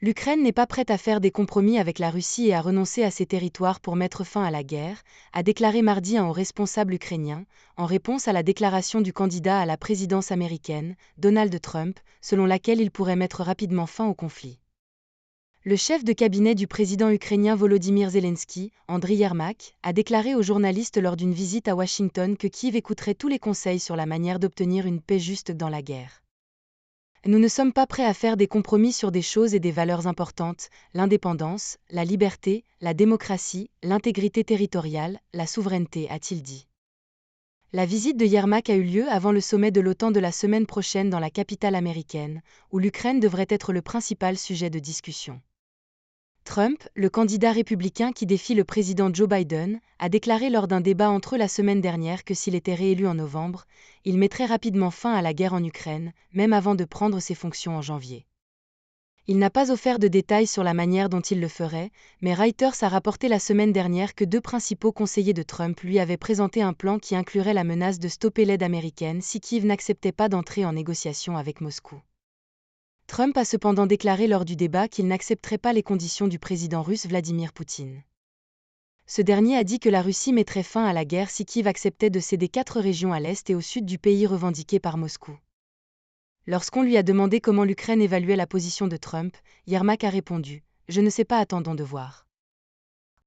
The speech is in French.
L'Ukraine n'est pas prête à faire des compromis avec la Russie et à renoncer à ses territoires pour mettre fin à la guerre, a déclaré mardi un haut responsable ukrainien, en réponse à la déclaration du candidat à la présidence américaine, Donald Trump, selon laquelle il pourrait mettre rapidement fin au conflit. Le chef de cabinet du président ukrainien Volodymyr Zelensky, Andriy Yermak, a déclaré aux journalistes lors d'une visite à Washington que Kiev écouterait tous les conseils sur la manière d'obtenir une paix juste dans la guerre. Nous ne sommes pas prêts à faire des compromis sur des choses et des valeurs importantes, l'indépendance, la liberté, la démocratie, l'intégrité territoriale, la souveraineté, a-t-il dit. La visite de Yermak a eu lieu avant le sommet de l'OTAN de la semaine prochaine dans la capitale américaine, où l'Ukraine devrait être le principal sujet de discussion. Trump, le candidat républicain qui défie le président Joe Biden, a déclaré lors d'un débat entre eux la semaine dernière que s'il était réélu en novembre, il mettrait rapidement fin à la guerre en Ukraine, même avant de prendre ses fonctions en janvier. Il n'a pas offert de détails sur la manière dont il le ferait, mais Reuters a rapporté la semaine dernière que deux principaux conseillers de Trump lui avaient présenté un plan qui inclurait la menace de stopper l'aide américaine si Kiev n'acceptait pas d'entrer en négociation avec Moscou. Trump a cependant déclaré lors du débat qu'il n'accepterait pas les conditions du président russe Vladimir Poutine. Ce dernier a dit que la Russie mettrait fin à la guerre si Kiev acceptait de céder 4 régions à l'est et au sud du pays revendiquées par Moscou. Lorsqu'on lui a demandé comment l'Ukraine évaluait la position de Trump, Yermak a répondu « Je ne sais pas, attendons de voir ».